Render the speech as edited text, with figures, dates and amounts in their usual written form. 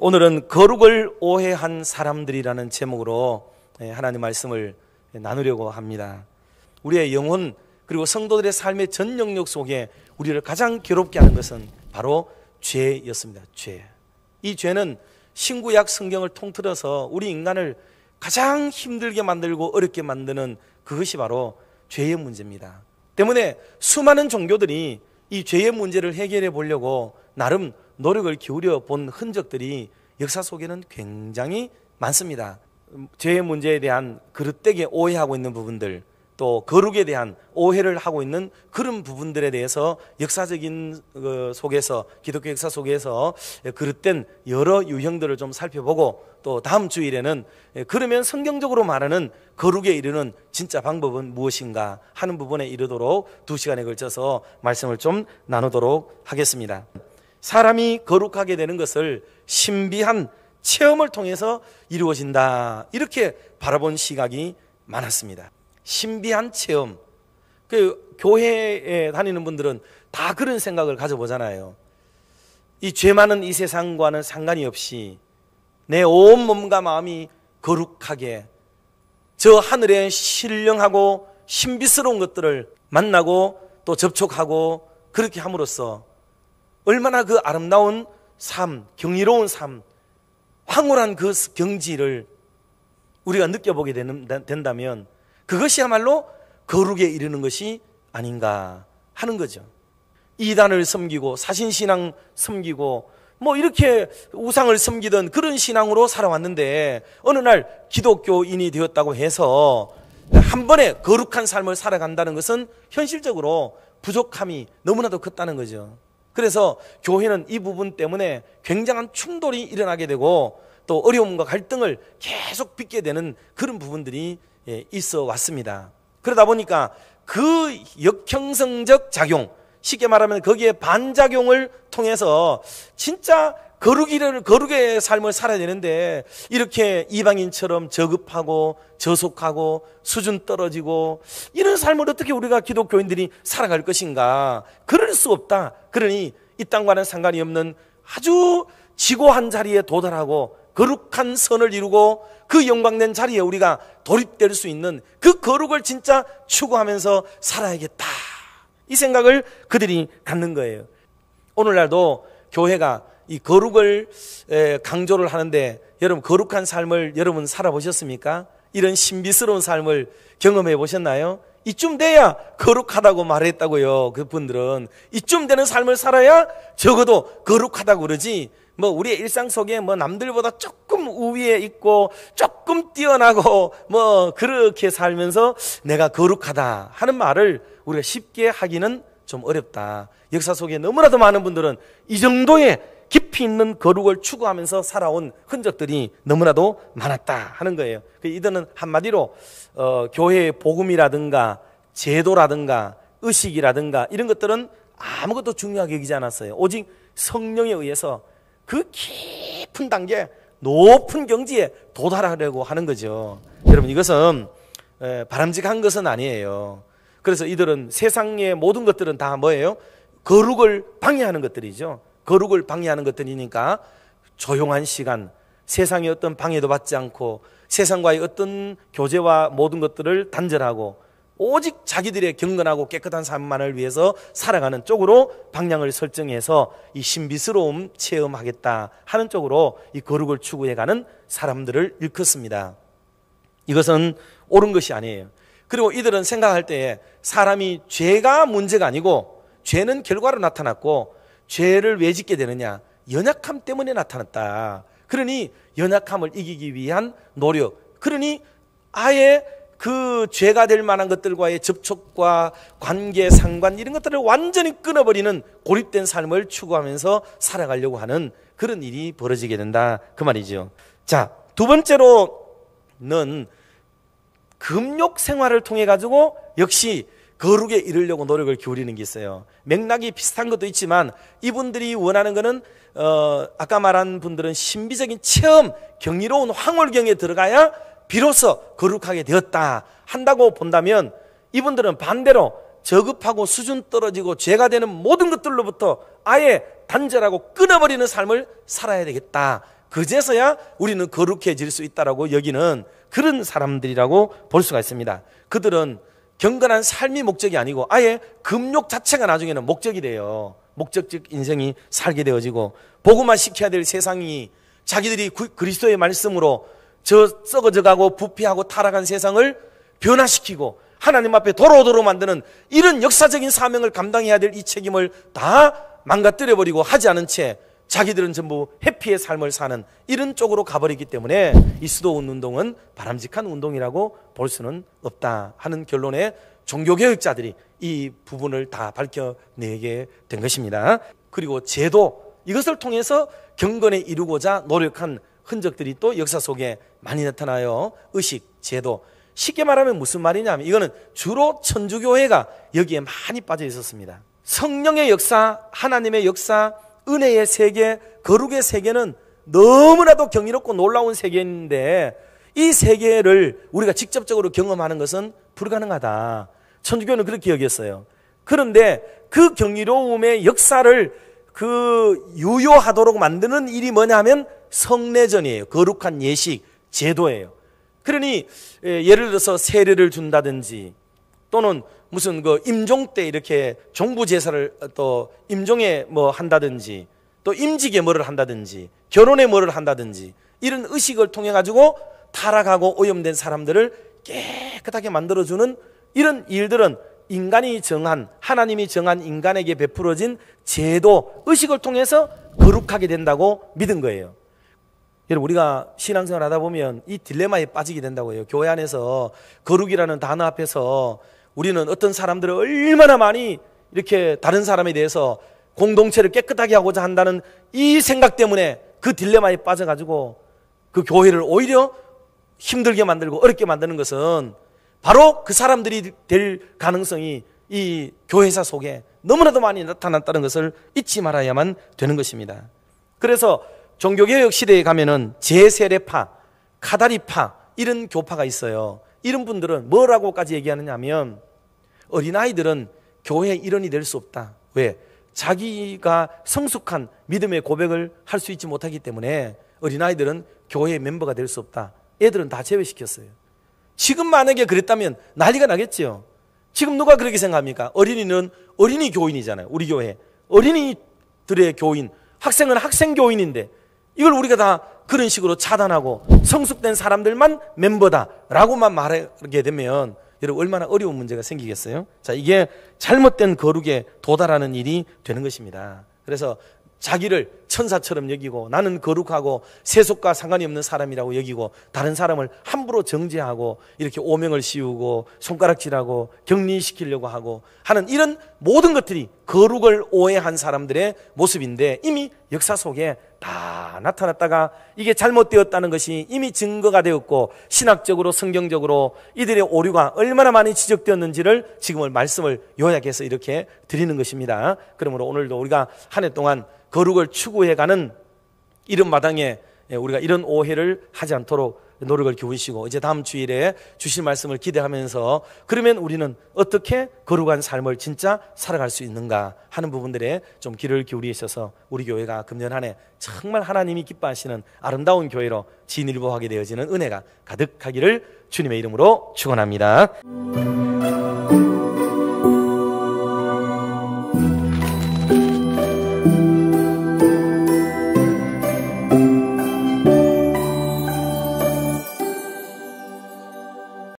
오늘은 거룩을 오해한 사람들이라는 제목으로 하나님 말씀을 나누려고 합니다. 우리의 영혼 그리고 성도들의 삶의 전 영역 속에 우리를 가장 괴롭게 하는 것은 바로 죄였습니다. 죄. 이 죄는 신구약 성경을 통틀어서 우리 인간을 가장 힘들게 만들고 어렵게 만드는 그것이 바로 죄의 문제입니다. 때문에 수많은 종교들이 이 죄의 문제를 해결해 보려고 나름 노력을 기울여 본 흔적들이 역사 속에는 굉장히 많습니다. 죄의 문제에 대한 그릇되게 오해하고 있는 부분들, 또 거룩에 대한 오해를 하고 있는 그런 부분들에 대해서 역사적인 속에서, 기독교 역사 속에서 그릇된 여러 유형들을 좀 살펴보고, 또 다음 주일에는 그러면 성경적으로 말하는 거룩에 이르는 진짜 방법은 무엇인가 하는 부분에 이르도록 2시간에 걸쳐서 말씀을 좀 나누도록 하겠습니다. 사람이 거룩하게 되는 것을 신비한 체험을 통해서 이루어진다, 이렇게 바라본 시각이 많았습니다. 신비한 체험. 교회에 다니는 분들은 다 그런 생각을 가져보잖아요. 이 죄 많은 이 세상과는 상관이 없이 내 온 몸과 마음이 거룩하게 저 하늘의 신령하고 신비스러운 것들을 만나고 또 접촉하고 그렇게 함으로써 얼마나 그 아름다운 삶, 경이로운 삶, 황홀한 그 경지를 우리가 느껴보게 된다면 그것이야말로 거룩에 이르는 것이 아닌가 하는 거죠. 이단을 섬기고 사신신앙 섬기고 뭐 이렇게 우상을 섬기던 그런 신앙으로 살아왔는데 어느 날 기독교인이 되었다고 해서 한 번에 거룩한 삶을 살아간다는 것은 현실적으로 부족함이 너무나도 컸다는 거죠. 그래서 교회는 이 부분 때문에 굉장한 충돌이 일어나게 되고 또 어려움과 갈등을 계속 빚게 되는 그런 부분들이 있어 왔습니다. 그러다 보니까 그 역형성적 작용, 쉽게 말하면 거기에 반작용을 통해서 진짜 거룩의 삶을 살아야 되는데 이렇게 이방인처럼 저급하고 저속하고 수준 떨어지고 이런 삶을 어떻게 우리가 기독교인들이 살아갈 것인가. 그럴 수 없다. 그러니 이 땅과는 상관이 없는 아주 지고한 자리에 도달하고 거룩한 선을 이루고 그 영광된 자리에 우리가 돌입될 수 있는 그 거룩을 진짜 추구하면서 살아야겠다, 이 생각을 그들이 갖는 거예요. 오늘날도 교회가 이 거룩을 강조를 하는데 여러분 거룩한 삶을 여러분 살아보셨습니까? 이런 신비스러운 삶을 경험해 보셨나요? 이쯤 돼야 거룩하다고 말했다고요. 그분들은 이쯤 되는 삶을 살아야 적어도 거룩하다고 그러지, 뭐 우리의 일상 속에 뭐 남들보다 조금 우위에 있고 조금 뛰어나고 뭐 그렇게 살면서 내가 거룩하다 하는 말을 우리가 쉽게 하기는 좀 어렵다. 역사 속에 너무나도 많은 분들은 이 정도의 깊이 있는 거룩을 추구하면서 살아온 흔적들이 너무나도 많았다 하는 거예요. 이들은 한마디로 교회의 복음이라든가 제도라든가 의식이라든가 이런 것들은 아무것도 중요하게 여기지 않았어요. 오직 성령에 의해서 그 깊은 단계, 높은 경지에 도달하려고 하는 거죠. 여러분, 이것은 바람직한 것은 아니에요. 그래서 이들은 세상의 모든 것들은 다 뭐예요? 거룩을 방해하는 것들이죠. 거룩을 방해하는 것들이니까 조용한 시간, 세상의 어떤 방해도 받지 않고 세상과의 어떤 교제와 모든 것들을 단절하고 오직 자기들의 경건하고 깨끗한 삶만을 위해서 살아가는 쪽으로 방향을 설정해서 이 신비스러움 체험하겠다 하는 쪽으로 이 거룩을 추구해가는 사람들을 일컫습니다. 이것은 옳은 것이 아니에요. 그리고 이들은 생각할 때에 사람이 죄가 문제가 아니고 죄는 결과로 나타났고 죄를 왜 짓게 되느냐? 연약함 때문에 나타났다. 그러니 연약함을 이기기 위한 노력, 그러니 아예 그 죄가 될 만한 것들과의 접촉과 관계, 상관 이런 것들을 완전히 끊어버리는 고립된 삶을 추구하면서 살아가려고 하는 그런 일이 벌어지게 된다, 그 말이죠. 자, 두 번째로는 금욕 생활을 통해 가지고 역시 거룩에 이르려고 노력을 기울이는 게 있어요. 맥락이 비슷한 것도 있지만 이분들이 원하는 것은 아까 말한 분들은 신비적인 체험, 경이로운 황홀경에 들어가야 비로소 거룩하게 되었다 한다고 본다면, 이분들은 반대로 저급하고 수준 떨어지고 죄가 되는 모든 것들로부터 아예 단절하고 끊어버리는 삶을 살아야 되겠다, 그제서야 우리는 거룩해질 수 있다라고 여기는 그런 사람들이라고 볼 수가 있습니다. 그들은 경건한 삶이 목적이 아니고 아예 금욕 자체가 나중에는 목적이 돼요. 목적적 인생이 살게 되어지고 복음화 시켜야 될 세상이 자기들이 그리스도의 말씀으로 저 썩어져가고 부패하고 타락한 세상을 변화시키고 하나님 앞에 도로도로 만드는 이런 역사적인 사명을 감당해야 될 이 책임을 다 망가뜨려버리고 하지 않은 채 자기들은 전부 해피의 삶을 사는 이런 쪽으로 가버리기 때문에 이 수도원 운동은 바람직한 운동이라고 볼 수는 없다 하는 결론에 종교개혁자들이 이 부분을 다 밝혀내게 된 것입니다. 그리고 제도, 이것을 통해서 경건에 이루고자 노력한 흔적들이 또 역사 속에 많이 나타나요. 의식, 제도. 쉽게 말하면 무슨 말이냐면 이거는 주로 천주교회가 여기에 많이 빠져 있었습니다. 성령의 역사, 하나님의 역사, 은혜의 세계, 거룩의 세계는 너무나도 경이롭고 놀라운 세계인데 이 세계를 우리가 직접적으로 경험하는 것은 불가능하다. 천주교는 그렇게 여겼어요. 그런데 그 경이로움의 역사를 유효하도록 만드는 일이 뭐냐 하면 성례전이에요. 거룩한 예식, 제도예요. 그러니 예를 들어서 세례를 준다든지 또는 무슨 임종 때 이렇게 종부 제사를 또 임종에 뭐 한다든지 또 임직에 뭐를 한다든지 결혼에 뭐를 한다든지 이런 의식을 통해 가지고 타락하고 오염된 사람들을 깨끗하게 만들어주는 이런 일들은 인간이 정한, 하나님이 정한 인간에게 베풀어진 제도, 의식을 통해서 거룩하게 된다고 믿은 거예요. 여러분, 우리가 신앙생활 하다 보면 이 딜레마에 빠지게 된다고 해요. 교회 안에서 거룩이라는 단어 앞에서 우리는 어떤 사람들을 얼마나 많이 이렇게 다른 사람에 대해서 공동체를 깨끗하게 하고자 한다는 이 생각 때문에 그 딜레마에 빠져가지고 그 교회를 오히려 힘들게 만들고 어렵게 만드는 것은 바로 그 사람들이 될 가능성이 이 교회사 속에 너무나도 많이 나타났다는 것을 잊지 말아야만 되는 것입니다. 그래서 종교개혁 시대에 가면은 제세례파, 카다리파 이런 교파가 있어요. 이런 분들은 뭐라고까지 얘기하느냐 하면 어린아이들은 교회의 일원이 될 수 없다. 왜? 자기가 성숙한 믿음의 고백을 할 수 있지 못하기 때문에 어린아이들은 교회의 멤버가 될 수 없다. 애들은 다 제외시켰어요. 지금 만약에 그랬다면 난리가 나겠죠. 지금 누가 그렇게 생각합니까? 어린이는 어린이 교인이잖아요. 우리 교회 어린이들의 교인, 학생은 학생 교인인데 이걸 우리가 다 그런 식으로 차단하고 성숙된 사람들만 멤버다라고만 말하게 되면 여러분 얼마나 어려운 문제가 생기겠어요? 자, 이게 잘못된 거룩에 도달하는 일이 되는 것입니다. 그래서 자기를 천사처럼 여기고 나는 거룩하고 세속과 상관이 없는 사람이라고 여기고 다른 사람을 함부로 정죄하고 이렇게 오명을 씌우고 손가락질하고 격리시키려고 하고 하는 이런 모든 것들이 거룩을 오해한 사람들의 모습인데 이미 역사 속에 다 나타났다가 이게 잘못되었다는 것이 이미 증거가 되었고 신학적으로 성경적으로 이들의 오류가 얼마나 많이 지적되었는지를 지금은 말씀을 요약해서 이렇게 드리는 것입니다. 그러므로 오늘도 우리가 한 해 동안 거룩을 추구해가는 이런 마당에 우리가 이런 오해를 하지 않도록 노력을 기울이시고 이제 다음 주일에 주실 말씀을 기대하면서 그러면 우리는 어떻게 거룩한 삶을 진짜 살아갈 수 있는가 하는 부분들에 좀 귀를 기울이셔서 우리 교회가 금년 한 해 정말 하나님이 기뻐하시는 아름다운 교회로 진일보하게 되어지는 은혜가 가득하기를 주님의 이름으로 축원합니다.